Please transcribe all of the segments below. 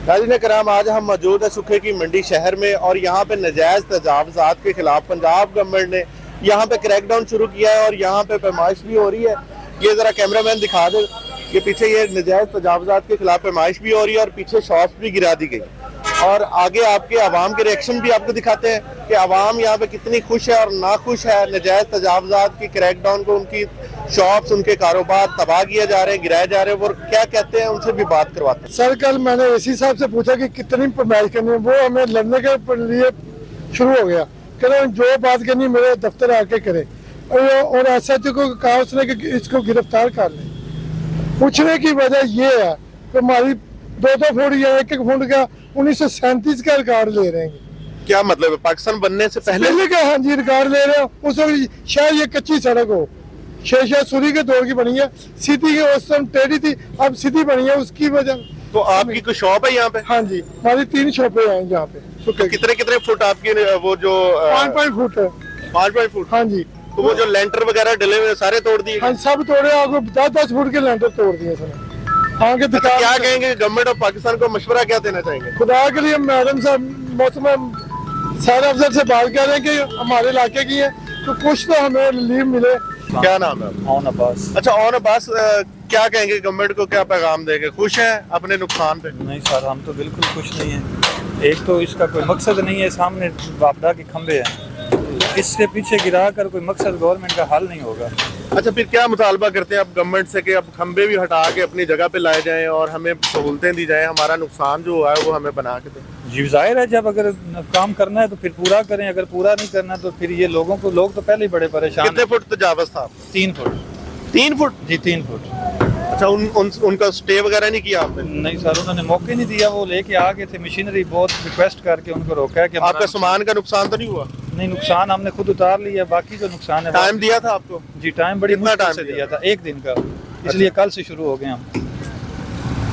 नाज़रीन कराम, आज हम मौजूद है सुखे की मंडी शहर में और यहाँ पे नजायज़ तजावुज़ात के खिलाफ पंजाब गवर्नमेंट ने यहाँ पे क्रैकडाउन शुरू किया है और यहाँ पे पैमाइश भी हो रही है। ये ज़रा कैमरामैन दिखा दे, ये पीछे ये नजायज़ तजावुज़ात के खिलाफ पैमाइश भी हो रही है और पीछे शॉप्स भी गिरा दी गई। और आगे आपके आवाम के रिएक्शन भी आपको दिखाते हैं कि आवाम यहाँ पे कितनी खुश है और नाखुश है नजायज़ तजावुज़ात की क्रैकडाउन को। उनकी शॉप्स, उनके कारोबार तबाह किए जा रहे हैं, गिराए जा रहे हैं। वो क्या कहते हैं उनसे भी बात करवाते हैं। सर कल मैंने एसी साहब से पूछा कि कितनी पैमाइश करनी है, वो हमें लड़ने के लिए शुरू हो गया। कह रहे जो बात करनी मेरे दफ्तर आके करे और SHO को कहा उसने कि इसको गिरफ्तार कर ले। पूछने की वजह ये है कि हमारी 2-2 फुट या 1-1 फुट का 1937 का रिकॉर्ड ले रहे हैं। क्या मतलब है? पाकिस्तान बनने से पहले का हाँ जी रिकॉर्ड ले रहे हैं। उस वक्त शायद ये कच्ची सड़क हो, शेरशाह सूरी के दौर की बनी है, सीधी के उस टाइम टेढ़ी थी, अब सीधी बनी है। उसकी वजह तो आपकी कोई शॉप है यहाँ पे? हाँ जी, हमारी 3 शॉपें हैं यहाँ पे। तो कितने कितने फुट आपकी वो जो 5 फुट है। 5 फुट? हाँ जी। तो वो जो लेंटर वगैरह डले हुए सारे तोड़ दिए? हाँ सब तोड़े, आपको 10-10 फुट के लेंटर तोड़ दिए सर। हाँ के तो क्या कहेंगे गवर्नमेंट ऑफ पाकिस्तान को, मशवरा क्या देना चाहेंगे? खुदा के लिए मैडम साहब मौसम सारे अफसर से बात कर रहे हैं कि हमारे इलाके की है तो कुछ तो हमें रिलीफ मिले। क्या नाम है? ओन अब्बास। अच्छा, ओन अब्बास, क्या कहेंगे गवर्नमेंट को, क्या पैगाम देंगे? खुश हैं अपने नुकसान पे? नहीं सर, हम तो बिल्कुल खुश नहीं हैं। एक तो इसका कोई मकसद नहीं है, सामने वापडा के खंबे हैं, इसके पीछे गिरा कर कोई मकसद गवर्नमेंट का हल नहीं होगा। अच्छा, फिर क्या मुतालबा करते हैं आप गवर्नमेंट से कि अब खंबे भी हटा के अपनी जगह पे लाए जाएं और हमें सहूलतें दी जाएं, हमारा नुकसान जो हुआ है वो हमें बना के दें? जी जाहिर है, जब अगर काम करना है तो फिर पूरा करें, अगर पूरा नहीं करना तो फिर ये लोग तो पहले ही बड़े परेशान। कितने फुट तजावज़ था? 3 फुट। 3 फुट? जी 3 फुट। अच्छा, उनका स्टे वगैरह नहीं किया आपने? नहीं सर, उन्होंने मौके नहीं दिया। वो लेके आ गए थे मशीनरी, बहुत रिक्वेस्ट करके उनको रोका है कि आपका सामान का नुकसान तो नहीं हुआ? नहीं, नुकसान हमने खुद उतार लिया, बाकी जो नुकसान है। टाइम दिया था आपको? जी टाइम बड़ी कितना मुश्किल टाइम से दिया दिया था, 1 दिन का, इसलिए कल से शुरू हो गए हम।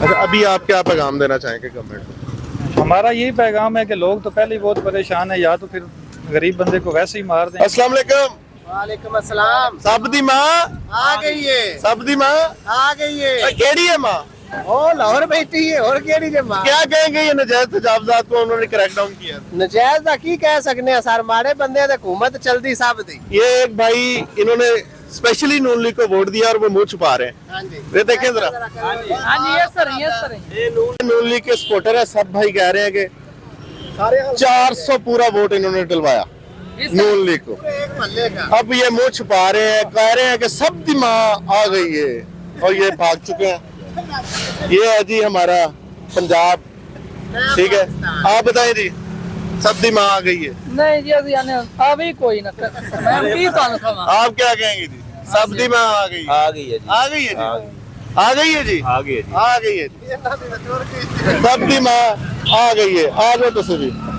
अच्छा, अभी आप क्या पैगाम देना चाहेंगे गवर्नमेंट को? हमारा यही पैगाम है कि लोग तो पहले ही बहुत परेशान है, या तो फिर गरीब बंदे को वैसे ही मार दें। अस्सलाम वालेकुम। वालेकुम अस्सलाम। सब दी माँ आ गई है, सब दी माँ आ गई है। केड़ी है माँ? ओ लाहौर बैठी है और केड़ी जे मां। क्या कहेंगे ये नजायज तजावुज़ात को उन्होंने क्रैकडाउन किया? नजायज दा की कह सकने हैं सर, माड़े बंदे दी हुकूमत चलदी सब दी। ये एक भाई इन्होंने स्पेशली नून लीग को वोट दिया और वो मुंह छुपा रहे हैं। हां जी, ये देखें जरा। हां जी, ये सर ये नून लीग के सपोर्टर है। सब भाई कह रहे हैं कि 400 पूरा वोट इन्होंने डलवाया नून लीग को। एक महल्ले का। अब ये मुंह छुपा रहे हैं, कह रहे हैं कि सब दी माँ आ गई है और ये भाग चुके हैं। ये है जी हमारा पंजाब, ठीक है। आप बताएं जी, सब दी माँ आ गई है? नहीं जी, अभी कोई ना आप क्या कहेंगे जी? सब दी माँ आ गई? आ गई है जी, आ गई है जी, आ गई है जी, आ गई है जी, आ गई है। सब दी माँ आ गई है। आ जाओ तो सभी।